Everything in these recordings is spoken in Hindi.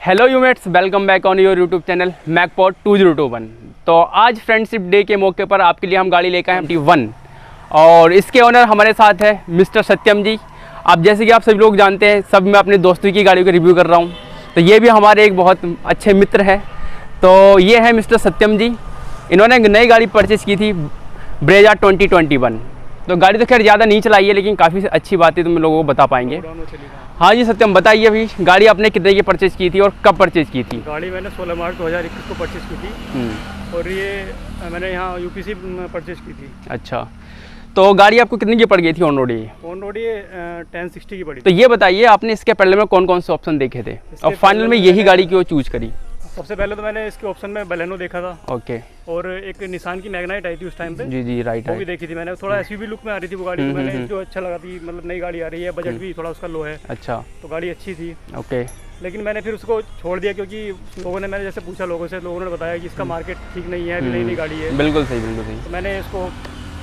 Hello youmates, welcome back on your YouTube channel मैकपॉट 2021। तो आज फ्रेंडशिप डे के मौके पर आपके लिए हम गाड़ी लेकर आए MT1 और इसके ओनर हमारे साथ है मिस्टर सत्यम जी। अब जैसे कि आप सभी लोग जानते हैं, सब मैं अपने दोस्तों की गाड़ी को रिव्यू कर रहा हूँ, तो ये भी हमारे एक बहुत अच्छे मित्र हैं। तो ये है मिस्टर सत्यम जी। इन्होंने एक नई गाड़ी परचेज़ की थी, ब्रेजा 2021। तो गाड़ी तो खैर ज़्यादा नहीं चलाई है, लेकिन काफ़ी अच्छी बातें तुम लोगों को बता पाएंगे। हाँ जी सत्यम, बताइए अभी गाड़ी आपने कितने की परचेज़ की थी और कब परचेज़ की थी? गाड़ी मैंने 16 मार्च 2021 को परचेज़ की थी और ये मैंने यहाँ यूपीसी परचेज़ की थी। अच्छा, तो गाड़ी आपको कितने की पड़ गई थी ऑन रोड? ऑन रोड ये 1060 की पड़ी। तो ये बताइए आपने इसके पहले में कौन कौन से ऑप्शन देखे थे और फाइनल में यही गाड़ी क्यों चूज करी? सबसे पहले तो मैंने इसके ऑप्शन में बलेनो देखा था। ओके। और एक निसान की मैग्नाइट आई थी उस टाइम पे। जी राइट, वो भी देखी थी मैंने। थोड़ा एसयूवी लुक में आ रही थी वो गाड़ी, तो मैंने जो अच्छा लगा थी, मतलब नई गाड़ी आ रही है, बजट भी थोड़ा उसका लो है। अच्छा, तो गाड़ी अच्छी थी। ओके। लेकिन मैंने फिर उसको छोड़ दिया क्योंकि लोगों ने, मैंने जैसे पूछा लोगों से, लोगों ने बताया कि इसका मार्केट ठीक नहीं है, अभी नई गाड़ी है। बिल्कुल सही, बिल्कुल सही। तो मैंने इसको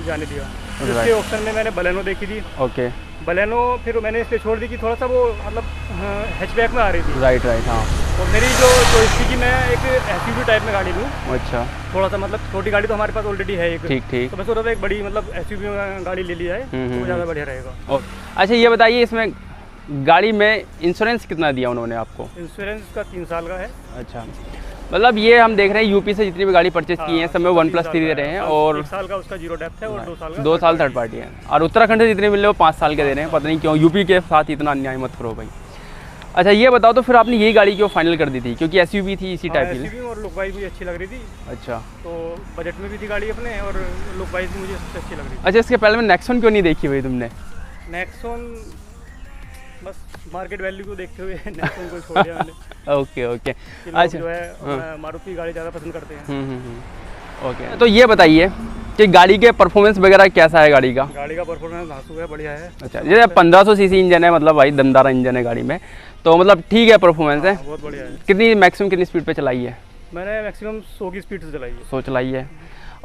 जाने दिया। इसके ऑप्शन में मैंने बलेनो देखी थी। ओके। बलेनो फिर मैंने इसलिए छोड़ दी कि थोड़ा सा वो मतलब हैचबैक में आ रही थी। राइट, हाँ। और मेरी जो चॉइस थी कि मैं एक एसयूवी टाइप में गाड़ी लूँ। अच्छा। थोड़ा सा मतलब छोटी गाड़ी तो हमारे पास ऑलरेडी है एक। ठीक। तो मैं सोच रहा था एक बड़ी मतलब एसयूवी गाड़ी ले ली जाए तो ज़्यादा बढ़िया रहेगा। अच्छा, ये बताइए इसमें गाड़ी में इंश्योरेंस कितना दिया उन्होंने आपको? इंश्योरेंस का 3 साल का है। अच्छा, मतलब ये हम देख रहे हैं यूपी से जितनी भी गाड़ी परचेज की है सब में 1+3 दे रहे हैं और 1 साल का उसका जीरो डेप्थ है और 2 साल का 2 साल थर्ड पार्टी है। और उत्तराखंड से जितने मिल रहे हैं वो 5 साल के दे रहे हैं। पता नहीं क्यों यूपी के साथ इतना अन्याय मत करो भाई। अच्छा, ये बताओ तो फिर आपने यही गाड़ी क्यों फाइनल कर दी थी? क्योंकि एसयूवी थी इसी टाइप की। एसयूवी और लुक वाइज भी अच्छी लग रही थी। अच्छा, तो बजट में भी थी गाड़ी अपने और लुक वाइज भी मुझे सबसे अच्छी लग रही थी। अच्छा, इसके पहले में नेक्सॉन क्यों नहीं देखी भाई तुमने? नेक्सॉन बस मार्केट वैल्यू को देखते हुए नेक्सॉन को छोड़ दिया मैंने। ओके। अच्छा, जो है मारुति गाड़ी ज़्यादा पसंद करते हैं। ओके, तो ये बताइए कि गाड़ी के परफॉर्मेंस वगैरह कैसा है गाड़ी का? गाड़ी का परफॉर्मेंस धांसू है, बढ़िया है। अच्छा, जैसे 1500 सीसी इंजन है, मतलब भाई दमदार इंजन है गाड़ी में, तो मतलब ठीक है परफॉर्मेंस है। बहुत बढ़िया है। कितनी मैक्सिमम कितनी स्पीड पे चलाई है? मैंने मैक्सिमम 100 की स्पीड से चलाई है। 100 चलाई है।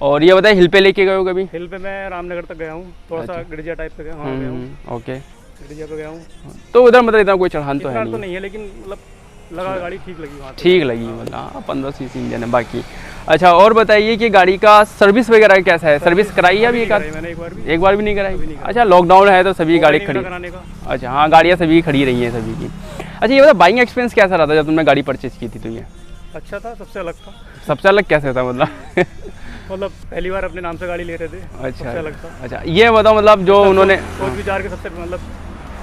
और ये बताइए हिल पे लेके गए हो कभी? हिल पे मैं रामनगर तक गया हूँ, थोड़ा सा गड़िया टाइप पे गया हूँ। ओके, गड़िया पे गया हूँ। तो उधर मतलब इतना कोई चढ़ान तो है नहीं है, लेकिन मतलब लगा गाड़ी ठीक लगी वहाँ। ठीक लगी, मतलब 15 सीसी इंजन है बाकी। अच्छा, और बताइए कि गाड़ी का सर्विस वगैरह कैसा है? सर्विस कराई है अभी? एक बार भी नहीं कराई। अच्छा, लॉकडाउन है तो सभी गाड़ी खड़ी। अच्छा, हाँ, गाड़ियाँ सभी खड़ी रही हैं सभी की। अच्छा, ये बता बाइंग एक्सपीरियंस कैसा रहा था जब तुमने गाड़ी परचेज की थी? तो ये अच्छा था, सबसे अलग था। सबसे अलग कैसे था मतलब? मतलब पहली बार अपने नाम से गाड़ी ले रहे थे। अच्छा, सबसे अलग था। अच्छा, ये बताओ मतलब जो उन्होंने सोच विचार के सबसे मतलब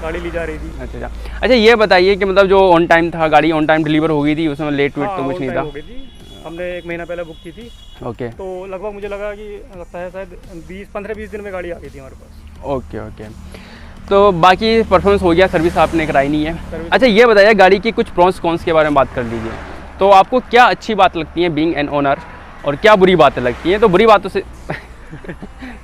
गाड़ी ली जा रही थी। अच्छा, ये बताइए कि मतलब जो ऑन टाइम था, गाड़ी ऑन टाइम डिलीवर हो गई थी, उसमें लेट वेट तो कुछ नहीं था? हो गई थी, हमने 1 महीना पहले बुक की थी। ओके। तो लगभग मुझे लगा कि लगता है शायद 15-20 दिन में गाड़ी आ गई थी हमारे पास। ओके। तो बाकी परफॉर्मेंस हो गया, सर्विस आपने कराई नहीं है। अच्छा, ये बताइए गाड़ी की कुछ प्रॉन्स कॉन्स के बारे में बात कर लीजिए। तो आपको क्या अच्छी बात लगती है बीइंग एन ओनर और क्या बुरी बातें लगती हैं? तो बुरी बातों से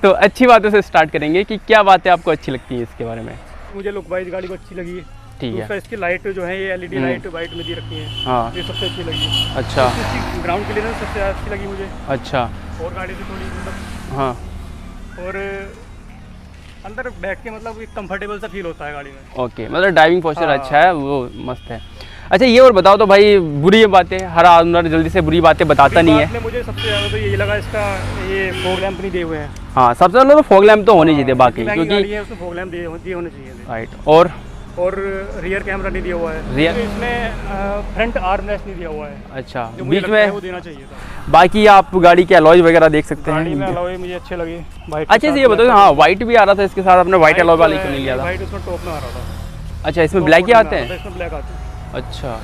तो अच्छी बातों से स्टार्ट करेंगे कि क्या बातें आपको अच्छी लगती हैं इसके बारे में? मुझे लुक वाइज गाड़ी को अच्छी लगी है। ठीक है। दूसरा इसकी लाइट जो है ये एलईडी लाइट वाइट में दी रखी है। हाँ, ये सबसे अच्छी लगी। अच्छा। इसकी ग्राउंड क्लियरेंस सबसे अच्छी लगी मुझे। अच्छा। और गाड़ी से थोड़ी मतलब हाँ, और अंदर बैठ के मतलब एक कंफर्टेबल सा फील होता है गाड़ी में। ओके, मतलब ड्राइविंग पोस्चर अच्छा है, वो मस्त है। अच्छा, ये और बताओ तो भाई बुरी बातें, हर ओनर जल्दी से बुरी बातें बताता नहीं है। मुझे सबसे ज़्यादा तो यही लगा इसका ये फॉग लैंप नहीं दिए हुए हैं। हाँ, सबसे ज़्यादा तो फॉग लैंप तो होने चाहिए बाकी, क्योंकि उसमें फॉग लैंप दिए होने चाहिए। राइट। और रियर कैमरा नहीं दिया हुआ है। रियर इसमें फ्रंट आर्म रेस्ट नहीं दिया हुआ है। अच्छा, बीच में वो देना चाहिए था। बाकी आप गाड़ी के अलॉय वगैरह देख सकते हैं। गाड़ी में अलॉय मुझे अच्छे लगे। अच्छे से ये बताओ, हाँ व्हाइट भी आ रहा था इसके साथ, आपने व्हाइट अलॉय वाले क्यों नहीं लिया था? व्हाइट उसमें टॉप में आ रहा था। अच्छा, इसमें ब्लैक ही आते हैं? इसमें ब्लैक आते हैं। अच्छा,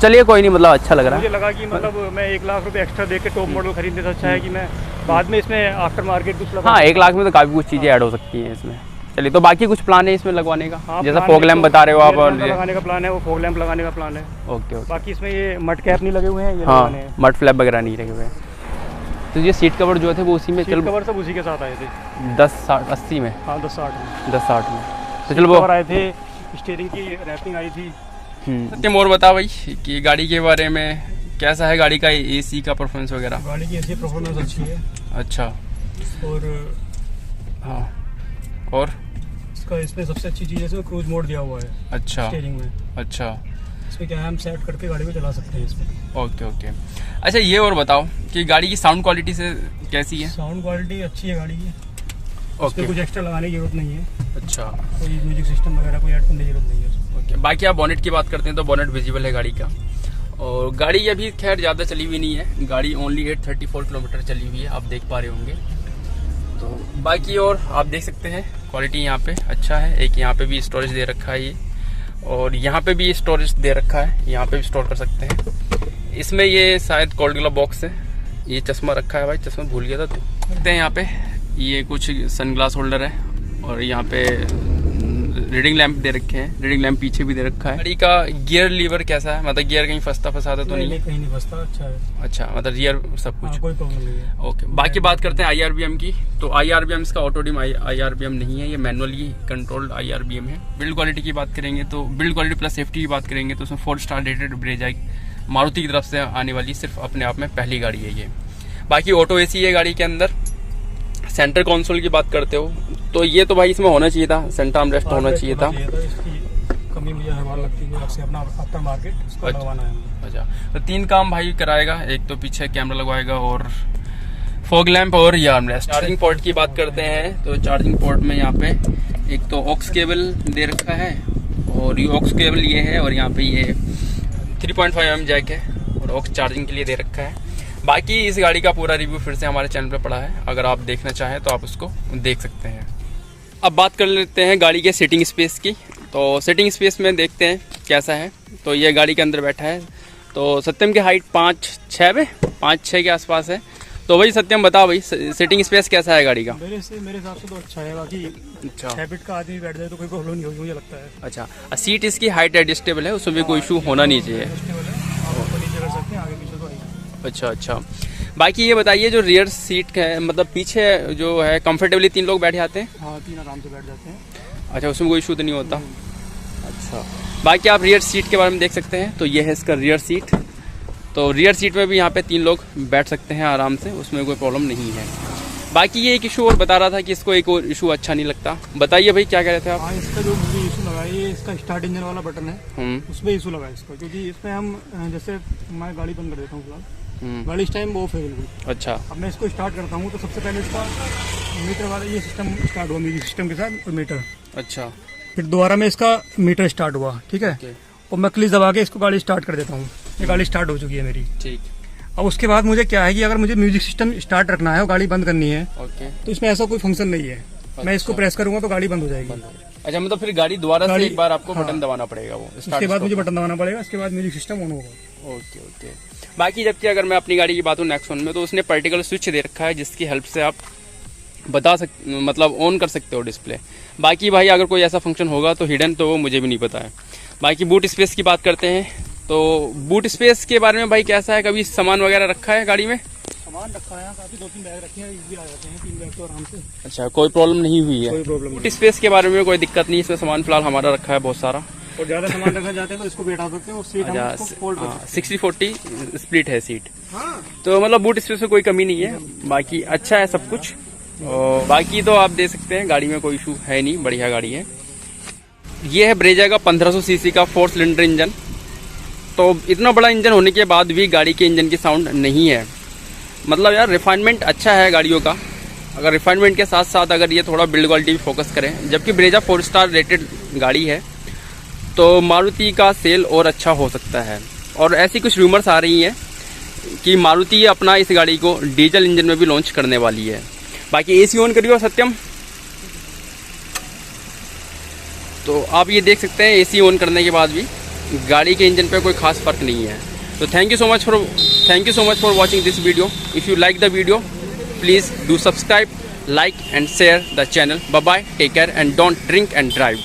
चलिए कोई नहीं, मतलब अच्छा लग रहा है। मुझे लगा कि मतलब मैं 1 लाख रुपए एक्स्ट्रा दे के टॉप मॉडल खरीदने से अच्छा है कि मैं बाद में इसमें आफ्टर मार्केट कुछ लगा। हाँ, 1 लाख में तो काफ़ी कुछ चीज़ें ऐड हो सकती हैं इसमें। चलिए, तो बाकी कुछ प्लान है इसमें लगवाने का? हाँ, जैसा फॉग लैम्प बता रहे हो आप? लगाने का प्लान है, वो फॉग लैम्प लगाने का प्लान है। ओके। बाकी इसमें ये मड कैप नहीं लगे हुए हैं, ये लगाने हैं। मड फ्लैप वगैरह नहीं लगे हुए हैं। तो ये सीट कवर जो थे वो उसी में? सीट कवर सब उसी के साथ आए थे। 10-60-80 में? हाँ, 10-60 में। 10-60 में। तो चलो, वो आए थे, स्टीयरिंग की रैपिंग आई थी। सत्यम, और बता भाई कि गाड़ी के बारे में कैसा है, गाड़ी का एसी का परफॉर्मेंस वगैरह? गाड़ी की एसी परफॉर्मेंस अच्छी है। अच्छा। और हाँ, और इसका इसमें सबसे अच्छी चीज़ है इसमें क्रूज मोड दिया हुआ है। अच्छा, स्टीयरिंग में। अच्छा, इसमें क्या है, हम सेट करके गाड़ी को चला सकते हैं इसमें। Okay okay. अच्छा ये और बताओ कि गाड़ी की साउंड क्वालिटी से कैसी है? साउंड क्वालिटी अच्छी है गाड़ी की। ओके। उसमें कुछ एक्स्ट्रा लगाने की जरूरत नहीं है। अच्छा। कोई म्यूजिक सिस्टम वगैरह कोई ऐड करने की जरूरत नहीं है उसमें। ओके। बाकी आप बोनेट की बात करते हैं तो बोनेट विजिबल है गाड़ी का, और गाड़ी अभी खैर ज़्यादा चली हुई नहीं है, गाड़ी ओनली 834 किलोमीटर चली हुई है, आप देख पा रहे होंगे। तो बाकी और आप देख सकते हैं क्वालिटी यहाँ पे अच्छा है। एक यहाँ पे भी स्टोरेज दे रखा है ये, और यहाँ पे भी स्टोरेज दे रखा है, यहाँ पे भी स्टोर कर सकते हैं। इसमें ये शायद कोल्ड ग्लव बॉक्स है। ये चश्मा रखा है भाई, चश्मा भूल गया था तो देखते हैं। यहाँ पे ये कुछ सनग्लास होल्डर है, और यहाँ पे रीडिंग लैंप दे रखे हैं, रीडिंग लैंप पीछे भी दे रखा है। गाड़ी का गियर लीवर कैसा है, मतलब गियर कहीं फंसता तो नहीं? कहीं नहीं फंसता, अच्छा है। अच्छा, मतलब रियर सब कुछ कोई प्रॉब्लम नहीं है। ओके। बाकी बात करते हैं IRBM की। तो IRBM इसका ऑटोडिम IRBM नहीं है, ये मैनुअली कंट्रोल्ड IRBM है। बिल्ड क्वालिटी की बात करेंगे तो बिल्ड क्वालिटी प्लस सेफ्टी की बात करेंगे तो उसमें 4 स्टार रेटेड ब्रेजा मारुति की तरफ से आने वाली सिर्फ अपने आप में पहली गाड़ी है ये। बाकी ऑटो AC है गाड़ी के अंदर। सेंटर कंसोल की बात करते हो तो ये तो भाई इसमें होना चाहिए था, सेंटर आर्मरेस्ट होना चाहिए था। इसकी कमी मुझे हर बार लगती है, आपसे अपना आफ्टर मार्केट इसको लगवाना है। अच्छा, तो 3 काम भाई कराएगा, एक तो पीछे कैमरा लगवाएगा और फॉग लैंप और ये आर्मरेस्ट। चार्जिंग पोर्ट की बात करते हैं तो चार्जिंग पोर्ट में यहाँ पे एक तो ऑक्स केबल दे रखा है, और ये ऑक्स केबल ये है, और यहाँ पे ये 3.5mm जैक है और ऑक्स चार्जिंग के लिए दे रखा है। बाकी इस गाड़ी का पूरा रिव्यू फिर से हमारे चैनल पे पड़ा है, अगर आप देखना चाहें तो आप उसको देख सकते हैं। अब बात कर लेते हैं गाड़ी के सीटिंग स्पेस की। तो सीटिंग स्पेस में देखते हैं कैसा है। तो ये गाड़ी के अंदर बैठा है, तो सत्यम की हाइट 5'6" के आसपास है। तो भाई सत्यम बताओ भाई सीटिंग स्पेस कैसा है गाड़ी का? मेरे हिसाब से तो अच्छा है। बाकी अच्छा, 6 फीट का आदमी बैठ जाए तो कोई प्रॉब्लम नहीं होगी मुझे लगता है। अच्छा, सीट इसकी हाइट एडजस्टेबल है, उसमें भी कोई इशू होना नहीं चाहिए। अच्छा अच्छा। बाकी ये बताइए जो रियर सीट है, मतलब पीछे जो है कंफर्टेबली 3 लोग बैठ जाते हैं? हाँ, 3 आराम से बैठ जाते हैं। अच्छा, उसमें कोई इशू तो नहीं होता? अच्छा। बाकी आप रियर सीट के बारे में देख सकते हैं, तो ये है इसका रियर सीट। तो रियर सीट में भी यहाँ पे 3 लोग बैठ सकते हैं आराम से, उसमें कोई प्रॉब्लम नहीं है। बाकी ये एक इशू और बता रहा था कि इसको एक और इशू अच्छा नहीं लगता। बताइए भाई क्या कह रहे थे आप? हाँ, इसका जो मुझे इशू लगा है, ये इसका स्टार्ट इंजन वाला बटन है, उसमें इशू लगा है इसको। क्योंकि इसमें हम जैसे मैं गाड़ी बंद कर देता हूँ फिलहाल, गाड़ी इस टाइम ऑफ है बिल्कुल। अच्छा। अब मैं इसको स्टार्ट करता हूँ तो सबसे पहले इसका मीटर वाला ये सिस्टम स्टार्ट हुआ, म्यूजिक सिस्टम के साथ मीटर। अच्छा। फिर दोबारा में इसका मीटर स्टार्ट हुआ, ठीक है। और मैं क्लिच दबा के इसको गाड़ी स्टार्ट कर देता हूँ, ये गाड़ी स्टार्ट हो चुकी है मेरी। ठीक। अब उसके बाद मुझे क्या है कि अगर मुझे म्यूजिक सिस्टम स्टार्ट रखना है और गाड़ी बंद करनी है, तो इसमें ऐसा कोई फंक्शन नहीं है। मैं इसको प्रेस करूंगा तो गाड़ी बंद हो जाएगी। अच्छा, मतलब फिर गाड़ी दोबारा से एक बार आपको बटन दबाना पड़ेगा, वो उसके बाद मुझे बटन दबाना पड़ेगा, उसके बाद म्यूजिक सिस्टम ऑन होगा। Okay okay. बाकी जबकि अगर मैं अपनी गाड़ी की बात हूँ नेक्सॉन में, तो उसने पर्टिकुलर स्विच दे रखा है जिसकी हेल्प से आप मतलब ऑन कर सकते हो डिस्प्ले। बाकी भाई अगर कोई ऐसा फंक्शन होगा तो हिडन, तो वो मुझे भी नहीं पता है। बाकी बूट स्पेस की बात करते हैं तो बूट स्पेस के बारे में भाई कैसा है? कभी सामान वगैरह रखा है गाड़ी में? सामान रखा है, काफी 2-3 बैग रखे हैं, इजीली आ जाते हैं 3 बैग तो आराम से। अच्छा, कोई प्रॉब्लम नहीं हुई है? कोई प्रॉब्लम बूट स्पेस के बारे में कोई दिक्कत नहीं, इसमें सामान फिलहाल हमारा रखा है बहुत सारा, और ज्यादा सामान रखा जाते हैं तो इसको बैठा सकते हैं। और सीट हम इसको फोल्ड कर सकते हैं। 60-40 स्प्लिट है सीट। तो मतलब बूट स्पेस में कोई कमी नहीं है, बाकी अच्छा है सब कुछ। और बाकी तो आप दे सकते हैं, गाड़ी में कोई इशू है नहीं, बढ़िया गाड़ी है। ये है ब्रेजा का 1500 सीसी का 4 सिलेंडर इंजन। तो इतना बड़ा इंजन होने के बाद भी गाड़ी के इंजन की साउंड नहीं है। मतलब यार रिफाइनमेंट अच्छा है गाड़ियों का, अगर रिफाइनमेंट के साथ साथ अगर ये थोड़ा बिल्ड क्वालिटी भी फोकस करें। जबकि ब्रेजा 4 स्टार रेटेड गाड़ी है, तो मारुति का सेल और अच्छा हो सकता है। और ऐसी कुछ रूमर्स आ रही हैं कि मारुति अपना इस गाड़ी को डीजल इंजन में भी लॉन्च करने वाली है। बाकी AC ऑन करियो सत्यम। तो आप ये देख सकते हैं AC ऑन करने के बाद भी गाड़ी के इंजन पे कोई खास फर्क नहीं है। तो thank you so much for watching this video. If you like the video please do subscribe, like and share the channel. Bye bye, take care and don't drink and drive.